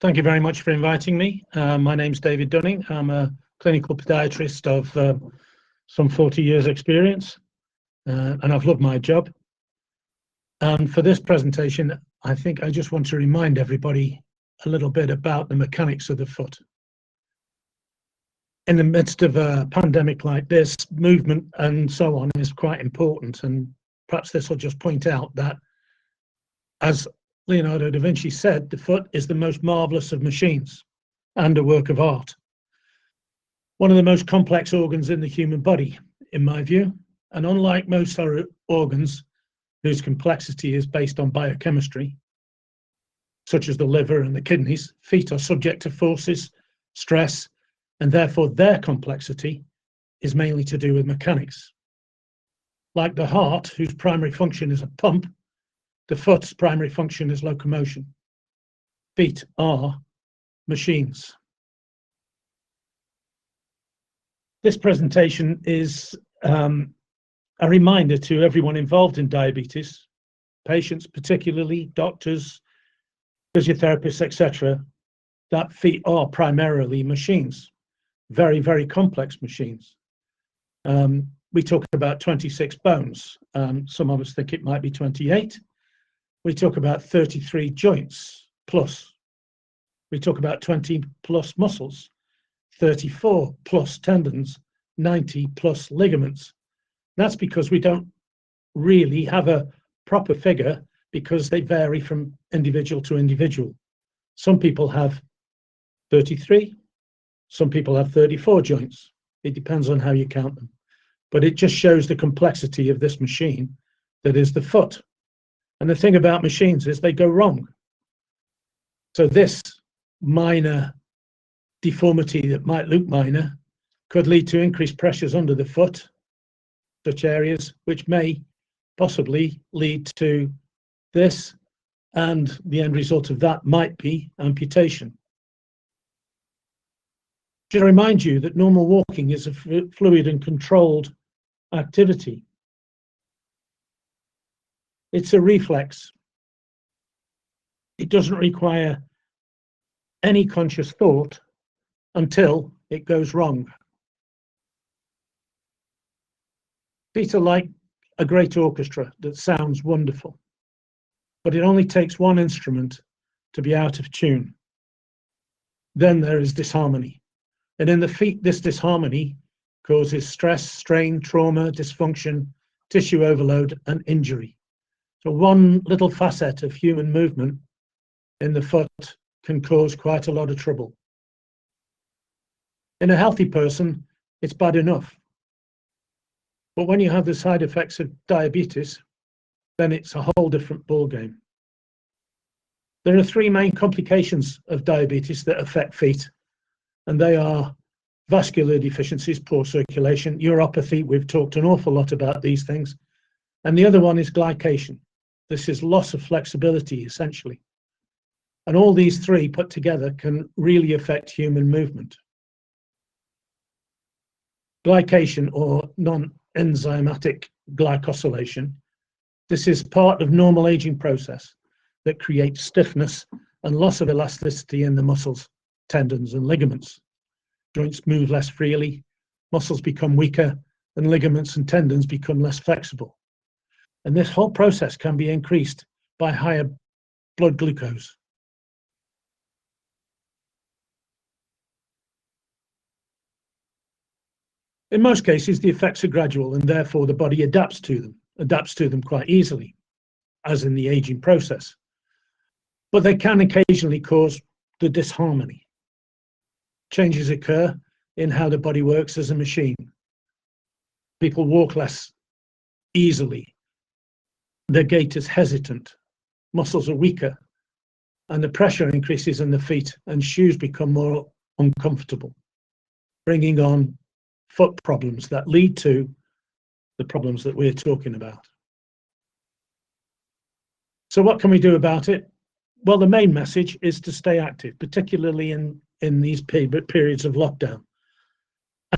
Thank you very much for inviting me. My name's David Dunning. I'm a clinical podiatrist of some 40 years experience, and I've loved my job. And for this presentation, I think I just want to remind everybody a little bit about the mechanics of the foot. In the midst of a pandemic like this, movement and so on is quite important, and perhaps this will just point out that, as Leonardo da Vinci said, the foot is the most marvelous of machines and a work of art. One of the most complex organs in the human body, in my view, and unlike most other organs whose complexity is based on biochemistry, such as the liver and the kidneys, feet are subject to forces, stress, and therefore their complexity is mainly to do with mechanics. Like the heart, whose primary function is a pump, the foot's primary function is locomotion. Feet are machines. This presentation is a reminder to everyone involved in diabetes, patients particularly, doctors, physiotherapists, etc., that feet are primarily machines, very, very complex machines. We talk about 26 bones. Some of us think it might be 28. We talk about 33 joints plus. We talk about 20 plus muscles, 34 plus tendons, 90 plus ligaments. That's because we don't really have a proper figure because they vary from individual to individual. Some people have 33, some people have 34 joints. It depends on how you count them. But it just shows the complexity of this machine that is the foot. And the thing about machines is they go wrong. So this minor deformity that might look minor could lead to increased pressures under the foot, such areas, which may possibly lead to this, and the end result of that might be amputation. To remind you that normal walking is a fluid and controlled activity. It's a reflex. It doesn't require any conscious thought until it goes wrong. Feet are like a great orchestra that sounds wonderful, but it only takes one instrument to be out of tune. Then there is disharmony. And in the feet, this disharmony causes stress, strain, trauma, dysfunction, tissue overload, and injury. So one little facet of human movement in the foot can cause quite a lot of trouble. In a healthy person, it's bad enough. But when you have the side effects of diabetes, then it's a whole different ballgame. There are three main complications of diabetes that affect feet, and they are vascular deficiencies, poor circulation, neuropathy. We've talked an awful lot about these things. And the other one is glycation. This is loss of flexibility, essentially. And all these three put together can really affect human movement. Glycation, or non-enzymatic glycosylation, this is part of normal aging process that creates stiffness and loss of elasticity in the muscles, tendons, and ligaments. Joints move less freely, muscles become weaker, and ligaments and tendons become less flexible. And this whole process can be increased by higher blood glucose. In most cases, the effects are gradual, and therefore the body adapts to them quite easily, as in the aging process. But they can occasionally cause the disharmony. Changes occur in how the body works as a machine. People walk less easily. Their gait is hesitant, muscles are weaker, and the pressure increases in the feet, and shoes become more uncomfortable, bringing on foot problems that lead to the problems that we're talking about. So what can we do about it? Well, the main message is to stay active, particularly in these periods of lockdown.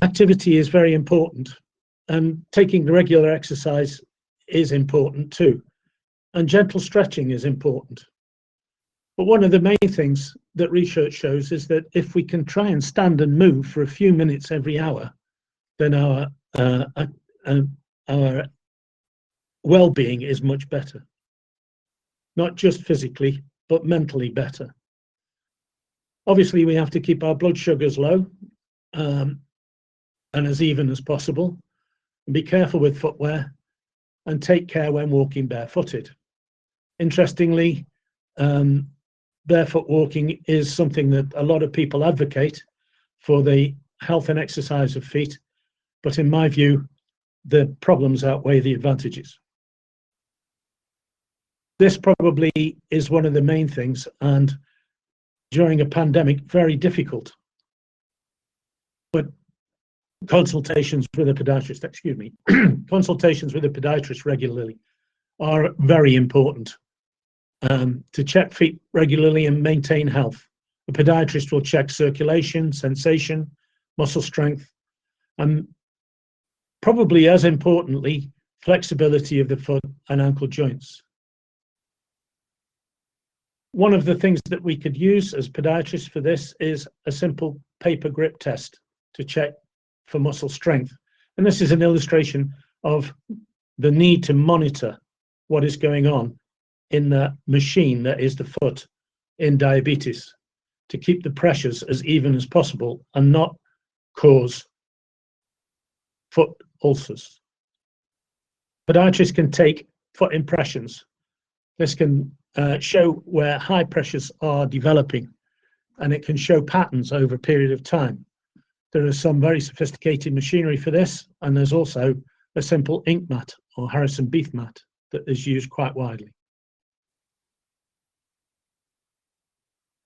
Activity is very important, and taking regular exercise is important too. And gentle stretching is important. But one of the main things that research shows is that if we can try and stand and move for a few minutes every hour, then our well-being is much better. Not just physically, but mentally better. Obviously, we have to keep our blood sugars low and as even as possible. And be careful with footwear and take care when walking barefooted. Interestingly, barefoot walking is something that a lot of people advocate for the health and exercise of feet, but in my view, the problems outweigh the advantages. This probably is one of the main things, and during a pandemic, very difficult. But consultations with a podiatrist, consultations with a podiatrist regularly are very important. To check feet regularly and maintain health. A podiatrist will check circulation, sensation, muscle strength, and probably as importantly, flexibility of the foot and ankle joints. One of the things that we could use as podiatrists for this is a simple paper grip test to check for muscle strength. And this is an illustration of the need to monitor what is going on in the machine that is the foot in diabetes, to keep the pressures as even as possible and not cause foot ulcers. Podiatrists can take foot impressions. This can show where high pressures are developing, and it can show patterns over a period of time. There is some very sophisticated machinery for this, and there's also a simple ink mat or Harrison Beath mat that is used quite widely.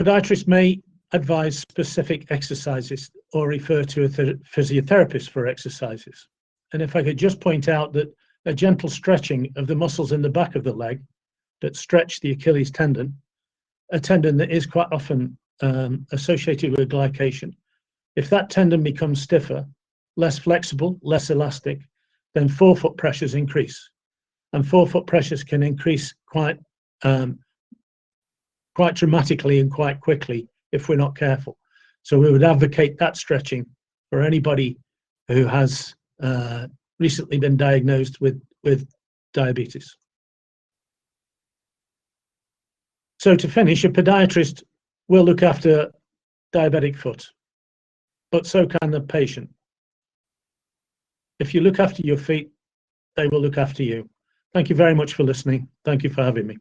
Podiatrists may advise specific exercises or refer to a physiotherapist for exercises. And if I could just point out that a gentle stretching of the muscles in the back of the leg that stretch the Achilles tendon, a tendon that is quite often associated with glycation. If that tendon becomes stiffer, less flexible, less elastic, then forefoot pressures increase. And forefoot pressures can increase quite dramatically and quite quickly if we're not careful. So we would advocate that stretching for anybody who has recently been diagnosed with diabetes. So to finish, a podiatrist will look after diabetic foot, but so can the patient. If you look after your feet, they will look after you. Thank you very much for listening. Thank you for having me.